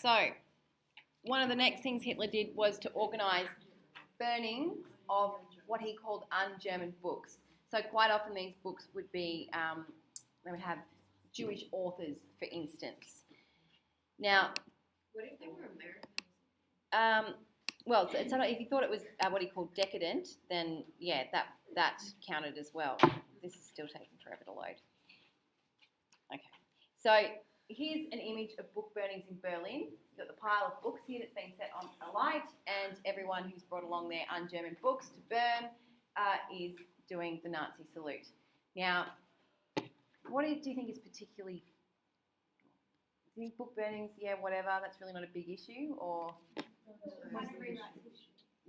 So, one of the next things Hitler did was to organise burning of what he called un-German books. So quite often these books would be, they would have Jewish authors, for instance. Now, what if they were American? Well, so if you thought it was what he called decadent, then yeah, that counted as well. This is still taking forever to load. Okay, so here's an image of book burnings in Berlin. You've got the pile of books here that's been set on a light, and everyone who's brought along their un-German books to burn is doing the Nazi salute. Now, what do you think is particularly... Do you think book burnings, yeah, whatever, that's really not a big issue, or...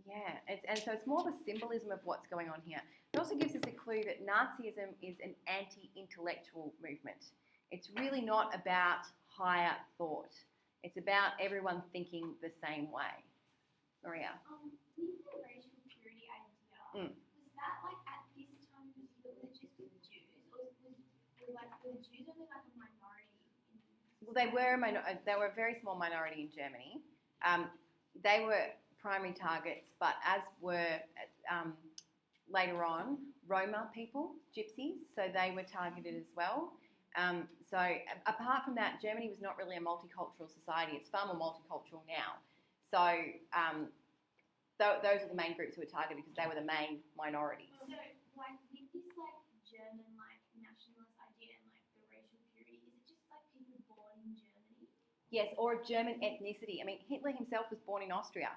Yeah, and so it's more the symbolism of what's going on here. It also gives us a clue that Nazism is an anti-intellectual movement. It's really not about higher thought. It's about everyone thinking the same way. Maria? With the racial purity idea, was that like at this time was it just with Jews, or were the Jews only like a minority? Well, they were a very small minority in Germany. They were primary targets, but as were later on Roma people, gypsies, so they were targeted as well. So apart from that, Germany was not really a multicultural society. It's far more multicultural now. So those are the main groups who were targeted because they were the main minorities. So like with this like German like nationalist idea and like the racial purity, is it just like people born in Germany? Yes, or a German ethnicity. I mean, Hitler himself was born in Austria,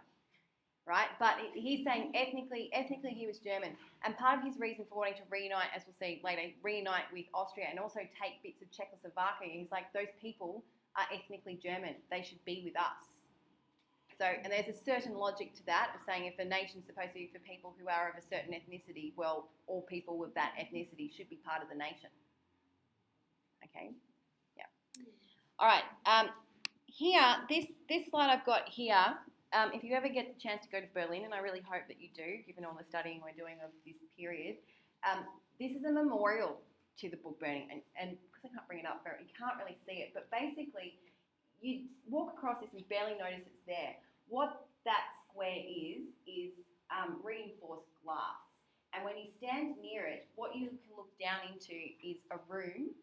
right? But he's saying ethnically he was German. And part of his reason for wanting to reunite, as we'll see later, reunite with Austria and also take bits of Czechoslovakia, he's like, those people are ethnically German. They should be with us. So, and there's a certain logic to that of saying if a nation's supposed to be for people who are of a certain ethnicity, well, all people with that ethnicity should be part of the nation. Okay? Yeah. All right. Here, this slide I've got here, if you ever get the chance to go to Berlin, and I really hope that you do, given all the studying we're doing of this period, this is a memorial to the book burning. And because I can't bring it up, you can't really see it, but basically you walk across this and you barely notice it's there. What that square is reinforced glass. And when you stand near it, what you can look down into is a room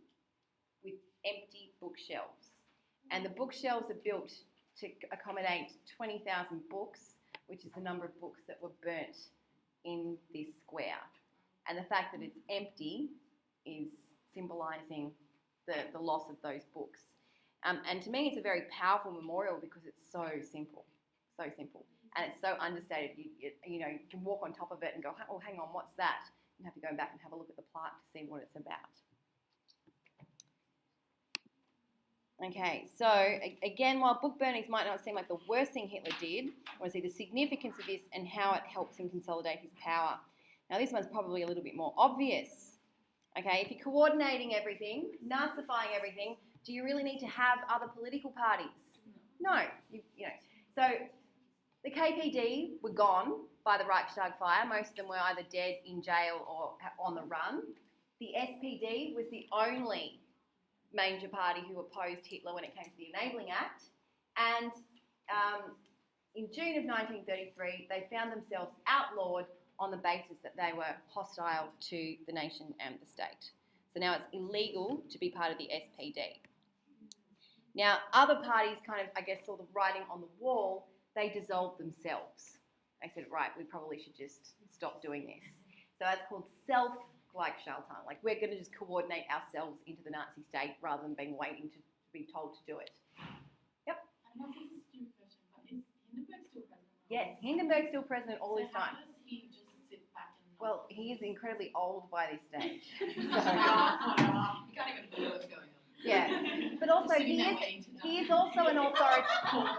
with empty bookshelves. And the bookshelves are built to accommodate 20,000 books, which is the number of books that were burnt in this square. And the fact that it's empty is symbolising the loss of those books. And to me, it's a very powerful memorial because it's so simple, and it's so understated. You know, you can walk on top of it and go, oh, hang on, what's that? You have to go back and have a look at the plaque to see what it's about. Okay, so again, while book burnings might not seem like the worst thing Hitler did, I want to see the significance of this and how it helps him consolidate his power. Now, this one's probably a little bit more obvious. Okay, if you're coordinating everything, Nazifying everything, do you really need to have other political parties? No. You know. So the KPD were gone by the Reichstag fire. Most of them were either dead, in jail, or on the run. The SPD was the only major party who opposed Hitler when it came to the Enabling Act. And in June of 1933, they found themselves outlawed on the basis that they were hostile to the nation and the state. So now it's illegal to be part of the SPD. Now, other parties kind of, I guess, saw the writing on the wall. They dissolved themselves. They said, right, we probably should just stop doing this. So that's called Self-Gleichschaltung. Like, we're going to just coordinate ourselves into the Nazi state rather than waiting to be told to do it. Yep? I don't know if this is a stupid question, but is Hindenburg still president? Yes, Hindenburg's still president all this time. How does he just sit back and not... Well, he is incredibly old by this stage. You can't even hear what's going on. Yeah, but also he is also an authoritarian.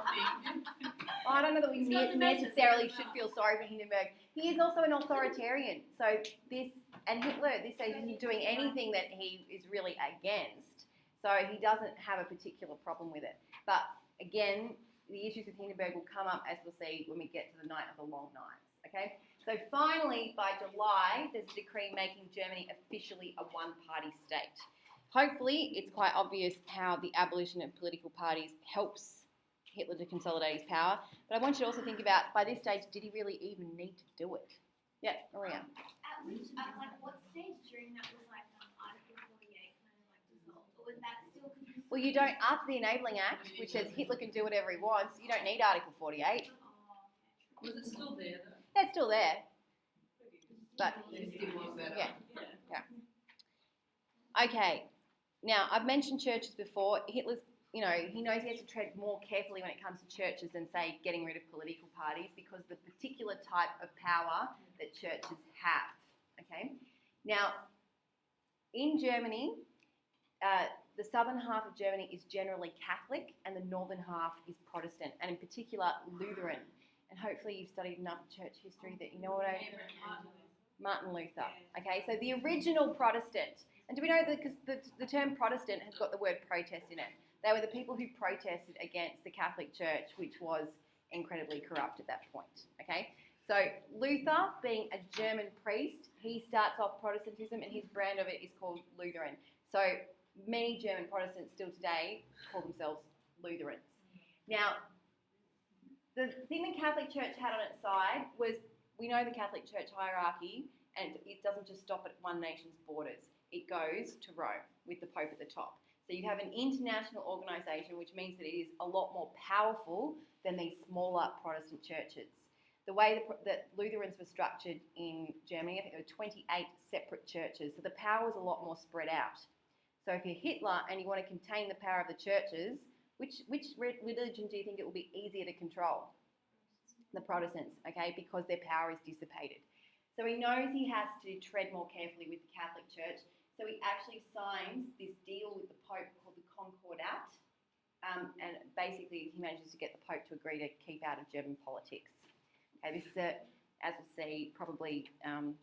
I don't know that we necessarily should feel sorry for Hindenburg. He is also an authoritarian. So this, and Hitler, this stage isn't doing anything that he is really against. So he doesn't have a particular problem with it. But again, the issues with Hindenburg will come up, as we'll see when we get to the Night of the Long Knives. Okay. So finally, by July, there's a decree making Germany officially a one-party state. Hopefully, it's quite obvious how the abolition of political parties helps Hitler to consolidate his power. But I want you to also think about, by this stage, did he really even need to do it? Yeah, Maria. At what stage during that was like Article 48 kind of like dissolved, or was that still? Well, you don't, after the Enabling Act, which says Hitler can do whatever he wants, you don't need Article 48. Was it still there though? That's still there. But, yeah. Okay. Now, I've mentioned churches before. Hitler's, he knows he has to tread more carefully when it comes to churches than, say, getting rid of political parties because the particular type of power that churches have. Okay? Now, in Germany, the southern half of Germany is generally Catholic and the northern half is Protestant, and in particular Lutheran. And hopefully you've studied enough church history that you know what Martin Luther. Okay, so the original Protestant. And do we know that because the term Protestant has got the word protest in it? They were the people who protested against the Catholic Church, which was incredibly corrupt at that point. Okay, so Luther, being a German priest, he starts off Protestantism, and his brand of it is called Lutheran. So many German Protestants still today call themselves Lutherans. Now, the thing the Catholic Church had on its side was, we know the Catholic Church hierarchy, and it doesn't just stop at one nation's borders. It goes to Rome with the Pope at the top. So you have an international organisation, which means that it is a lot more powerful than these smaller Protestant churches. The way that Lutherans were structured in Germany, I think there were 28 separate churches, so the power was a lot more spread out. So if you're Hitler and you want to contain the power of the churches, which religion do you think it will be easier to control? The Protestants, okay, because their power is dissipated. So he knows he has to tread more carefully with the Catholic Church. So he actually signs this deal with the Pope called the Concordat, and basically he manages to get the Pope to agree to keep out of German politics. Okay, this is, as we'll see, probably an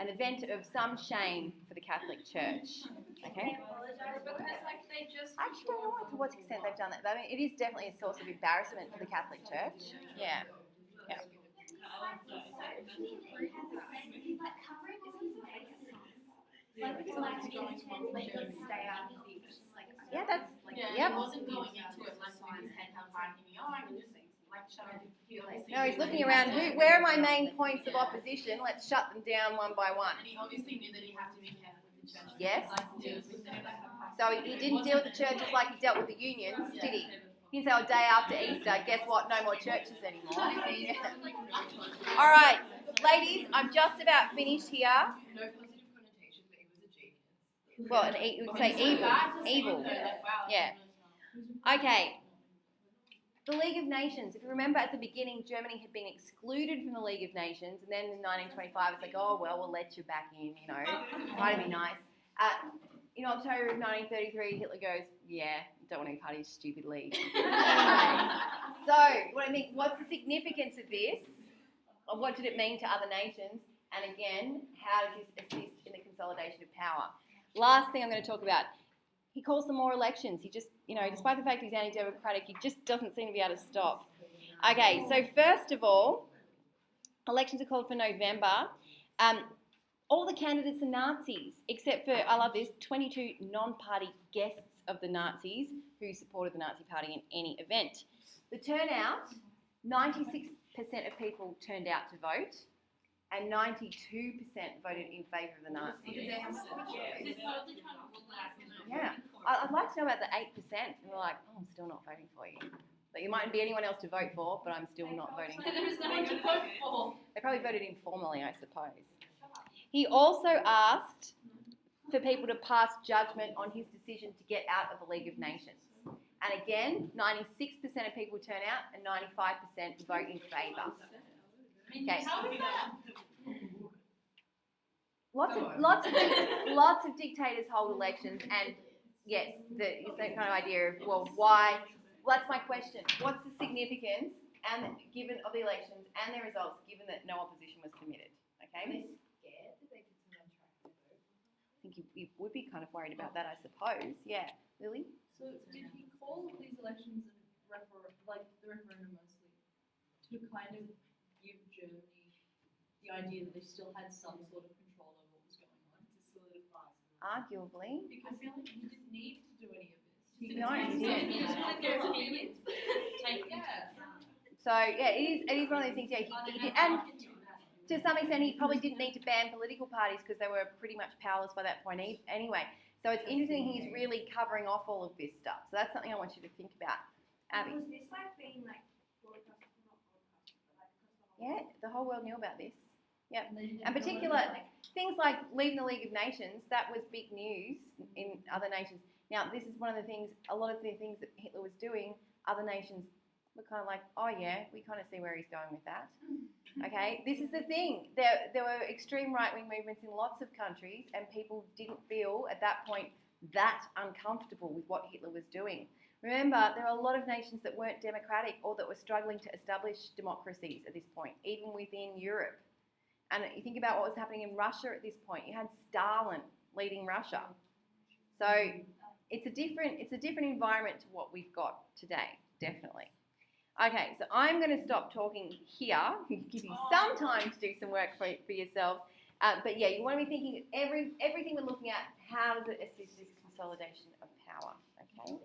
event of some shame for the Catholic Church. Okay. I actually don't know to what extent they've done that, but I mean, it is definitely a source of embarrassment for the Catholic Church. Yeah. Yeah. He's like covering all his bases. Like with stay out of the Yeah, that's He wasn't going into it like with his head held high, thinking, I can just shut up. No, he's looking around. Where are my main points of opposition? Let's shut them down one by one. And he obviously knew that he had to be careful with the church. Yes. Like, So he didn't deal with the churches like he dealt with the unions, did he? He didn't say, oh, day after Easter, guess what? No more churches anymore. All right, ladies, I'm just about finished here. No positive connotation, but he was a genius. Well, we would say evil. Evil. Yeah. Okay. The League of Nations. If you remember at the beginning, Germany had been excluded from the League of Nations, and then in 1925, it's like, oh, well, we'll let you back in, try to be nice. In October of 1933, Hitler goes, yeah, don't want to be part of this stupid league. Anyway, so what's the significance of this? Or what did it mean to other nations? And again, how does this assist in the consolidation of power? Last thing I'm going to talk about. He calls for more elections. He just, despite the fact he's anti-democratic, he just doesn't seem to be able to stop. Okay, so first of all, elections are called for November. All the candidates are Nazis, except for, I love this, 22 non-party guests of the Nazis who supported the Nazi Party in any event. The turnout, 96% of people turned out to vote, and 92% voted in favour of the Nazis. Yeah, I'd like to know about the 8%. And they're like, oh, I'm still not voting for you. But you mightn't be anyone else to vote for, but I'm still not voting. There's no one to vote for. They probably voted informally, I suppose. He also asked for people to pass judgment on his decision to get out of the League of Nations. And again, 96% of people turn out and 95% vote in favour. Okay. How is that? Lots of dictators hold elections, and yes, it's that kind of idea of, well, why? Well, that's my question. What's the significance and given of the elections and their results, given that no opposition was committed? Okay. I think you would be kind of worried about that, I suppose. Yeah, Lily. So did he call these elections and the referendum mostly to kind of give Germany the idea that they still had some sort of control over what was going on, to solidify? Arguably. Because I feel like he didn't need to do any of this. No, Take Yeah. So yeah, it is one of those things. Yeah, and to some extent, he probably didn't need to ban political parties because they were pretty much powerless by that point anyway. So it's interesting he's really covering off all of this stuff. So that's something I want you to think about, Abby. Was this like being like broadcast, not broadcast, but like across the whole Yeah, the whole world knew about this. And In particular, things like leaving the League of Nations, that was big news in other nations. Now, this is one of the things, a lot of the things that Hitler was doing, other nations were kind of like, oh yeah, we kind of see where he's going with that. Okay, this is the thing. There were extreme right-wing movements in lots of countries, and people didn't feel at that point that uncomfortable with what Hitler was doing. Remember, there are a lot of nations that weren't democratic or that were struggling to establish democracies at this point, even within Europe. And you think about what was happening in Russia at this point. You had Stalin leading Russia. So it's a different environment to what we've got today, definitely. Okay, so I'm going to stop talking here, give you some time to do some work for yourselves. But yeah, you want to be thinking everything we're looking at, how does it assist this consolidation of power? Okay.